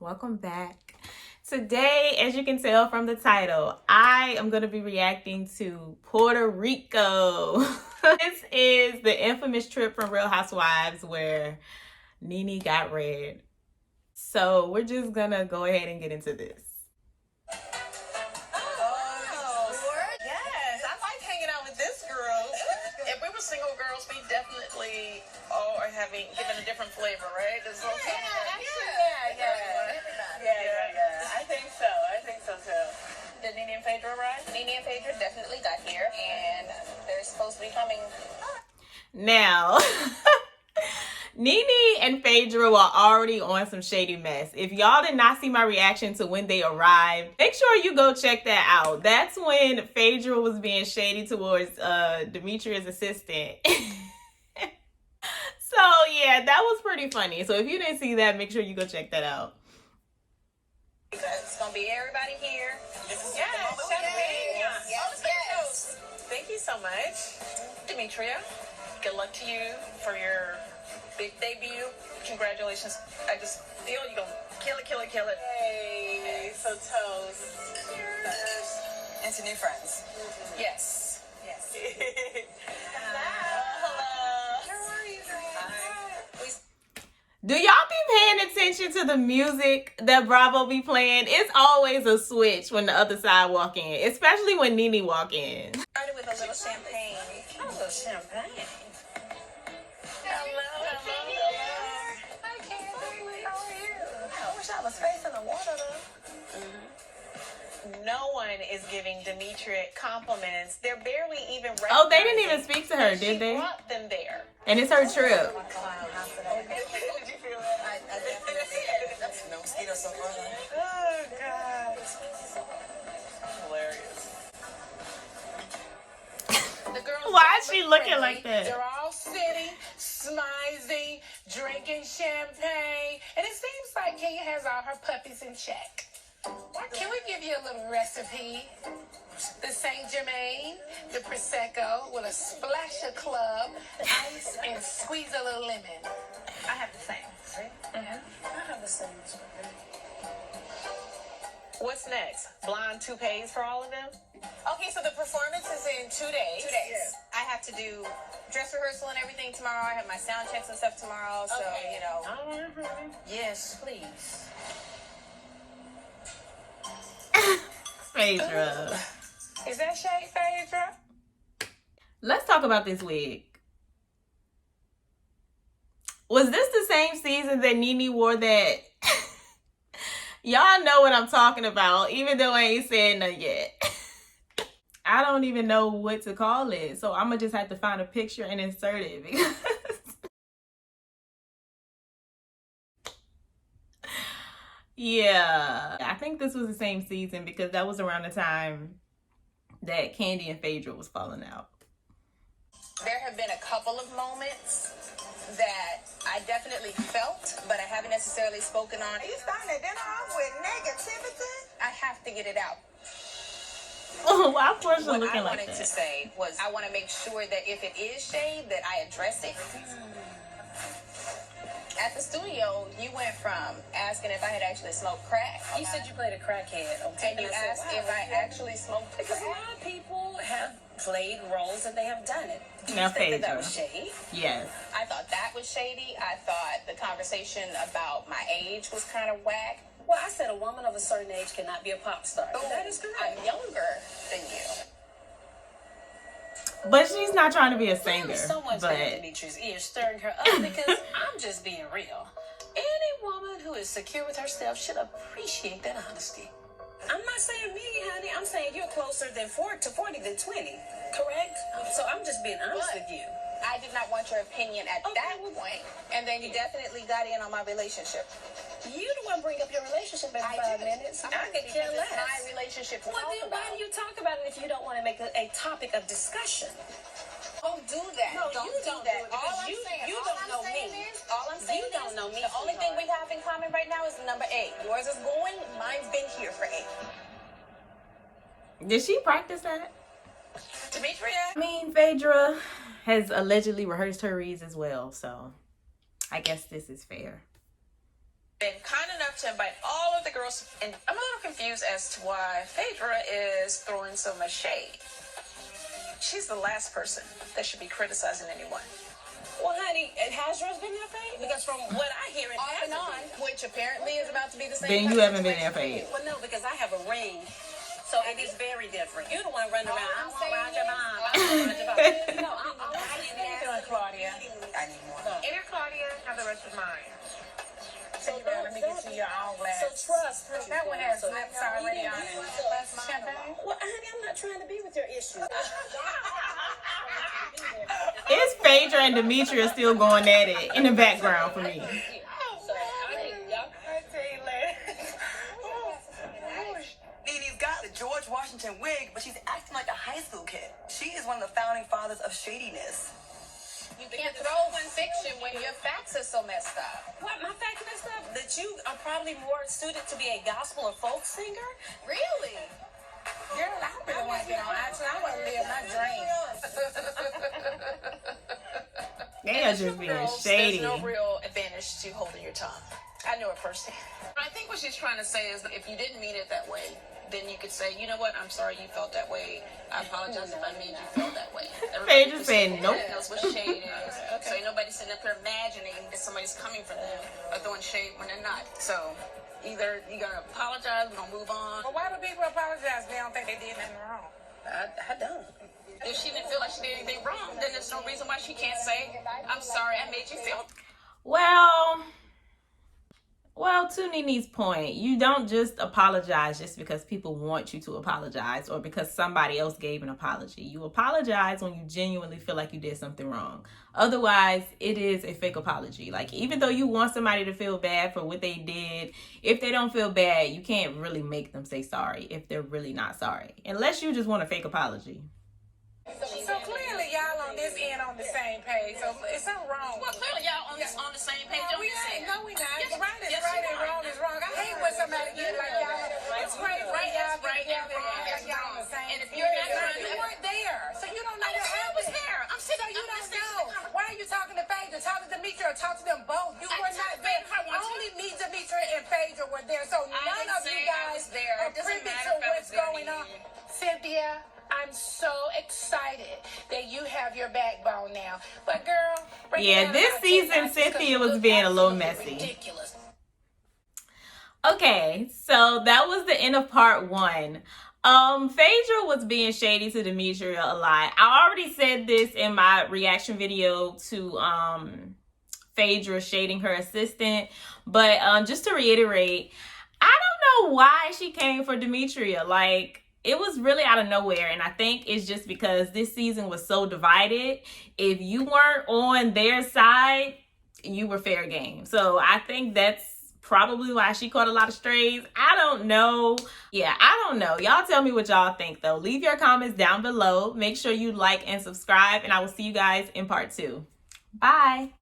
welcome back. Today, as you can tell from the title, I am going to be reacting to Puerto Rico. This is the infamous trip from Real Housewives where Nene got red. So we're just going to go ahead and get into this. Single girls, we definitely all are given a different flavor, right? Yeah. I think so too. Did Nene and Phaedra arrive? Nene and Phaedra definitely got here, and they're supposed to be coming. Now, Nene and Phaedra were already on some shady mess. If y'all did not see my reaction to when they arrived, make sure you go check that out. That's when Phaedra was being shady towards Demetria's assistant. So yeah, that was pretty funny. So if you didn't see that, make sure you go check that out. It's gonna be everybody here. Yes. Thank you so much, Demetria, good luck to you for your big debut. Congratulations. I just feel you're gonna kill it. Hey, so toast. And to new friends. Yes. Do y'all be paying attention to the music that Bravo be playing? It's always a switch when the other side walk in, especially when Nene walk in. Started with a little champagne. A little champagne. Hello. Hi, Candy. How are you? I wish I was facing the water though. No one is giving Demetria compliments. They're barely even recognizing. Oh, they didn't even speak to her, did they? She brought them there. And it's her trip. Did you feel that? I definitely did. That's no mosquito so far. Oh, God. Hilarious. The girls Why is don't she look looking friendly. like that? They're all sitting, smizing, drinking champagne, and it seems like Kenya has all her puppies in check. Can we give you a little recipe? The Saint Germain, the Prosecco with a splash of club, ice, and squeeze a little lemon. I have the same. See? I have the same. What's next? Blonde toupees for all of them? Okay, so the performance is in 2 days. 2 days. Yes. I have to do dress rehearsal and everything tomorrow. I have my sound checks and stuff tomorrow. So, Okay. you know. All right, honey. Yes, please. Phaedra. Is that shade, Phaedra? Let's talk about this wig. Was this the same season that Nene wore that? Y'all know what I'm talking about, even though I ain't said nothing yet. I don't even know what to call it, so I'm gonna just have to find a picture and insert it because yeah, I think this was the same season because that was around the time that Candy and Phaedra was falling out. There have been a couple of moments that I definitely felt, but I haven't necessarily spoken on. Are you starting the dinner off with negativity? I have to get it out. Oh, why Portia What looking I like wanted to that? say was I want to make sure that if it is shade, that I address it. At the studio, you went from asking if I had actually smoked crack. You said you played a crackhead on TV. And you asked if I actually smoked Because a crack. lot of people have played roles and they have done it. Do you Now, think that Phaedra. was shade? Yes. I thought that was shady. I thought the conversation about my age was kind of whack. Well, I said a woman of a certain age cannot be a pop star. Oh, That is correct. I'm younger than you. But she's not trying to be a singer. Someone's But in Demetria's ear, stirring her up because I'm just being real. Any woman who is secure with herself should appreciate that honesty. I'm not saying me, honey. I'm saying you're closer than 40 than 20. Correct? So I'm just being honest with you. I did not want your opinion at that point. And then you definitely got in on my relationship. You the one bring up your relationship every 5 minutes. I could care Because it's less. my relationship to Well, talk then why about. do you talk about it if you don't want to make a topic of discussion? Don't do that. No, don't you do don't that. do it because All I'm saying, you all don't I'm know saying me. is, all I'm saying You don't is, know me, the only thing we sweetheart. have in common right now is number 8. Yours is going, mine's been here for 8. did she practice that? Demetria? I mean, Phaedra has allegedly rehearsed her reads as well, so I guess this is fair. been kind enough to invite all of the girls, and I'm a little confused as to why Phaedra is throwing so much shade. She's the last person that should be criticizing anyone. Well, honey, has yours been there, Faye? Because from what I hear, it Off and hasn't on, been. which apparently is about to be the same. Then you haven't been there, Faye. Well, no, because I have a ring. So it is very different. You're the one running around. I want to ride your mom. I want to ride your mom. No, How you doing, Claudia? I need more. Here, Claudia, have the rest of mine. So Let me get you your own glass. So trust her. That one has lips already on it. Glass of champagne. Well, honey, I'm not trying to be with your issues. It's Phaedra and Demetria still going at it in the background for me. Nene's got the George Washington wig, but she's acting like a high school kid. She is one of the founding fathers of shadiness. You can't throw fiction when your facts are so messed up. What, my fact messed up? That you are probably more suited to be a gospel or folk singer? Really? Girl, I really want to get on action. I want to live my dream. They are just being shady. There's no real advantage to holding your tongue. I know it firsthand. I think what she's trying to say is that if you didn't mean it that way, then you could say, you know what, I'm sorry you felt that way. I apologize if I made you feel that way. Phaedra said nope. Knows what shade is. So ain't nobody sitting up there imagining that somebody's coming for them or throwing shade when they're not. So either you're going to apologize, we're going to move on. Well, why do people apologize? They don't think they did nothing wrong. I don't. If she didn't feel like she did anything wrong, then there's no reason why she can't say, I'm sorry I made you feel. Well, to Nene's point, you don't just apologize just because people want you to apologize or because somebody else gave an apology. You apologize when you genuinely feel like you did something wrong. Otherwise, it is a fake apology. Like, even though you want somebody to feel bad for what they did, if they don't feel bad, you can't really make them say sorry if they're really not sorry. Unless you just want a fake apology. So clearly y'all on this end on the same page. So it's something wrong. Well, clearly y'all on the same page. No, we ain't. No, we not. Right is right and wrong is wrong. I hate when somebody get like y'all. It's great when y'all get together and act like y'all on the same. And if you're not trying to, you weren't there, so you don't know what I was happened. there. I'm sitting. So you don't know. Why are you talking to Phaedra? Talk to Demetria or talk to them both. You were not there. Only me, Demetria, and Phaedra were there. So none of you guys are privy to what's going on. Cynthia, I'm so excited that you have your backbone now. But girl, yeah, this season Cynthia was being a little messy. Ridiculous. Okay, so that was the end of part 1. Phaedra was being shady to Demetria a lot. I already said this in my reaction video to Phaedra shading her assistant, but just to reiterate, I don't know why she came for Demetria. Like, it was really out of nowhere, and I think it's just because this season was so divided. If you weren't on their side, you were fair game. So I think that's probably why she caught a lot of strays. I don't know. Yeah, I don't know. Y'all tell me what y'all think, though. Leave your comments down below. Make sure you like and subscribe, and I will see you guys in part 2. Bye.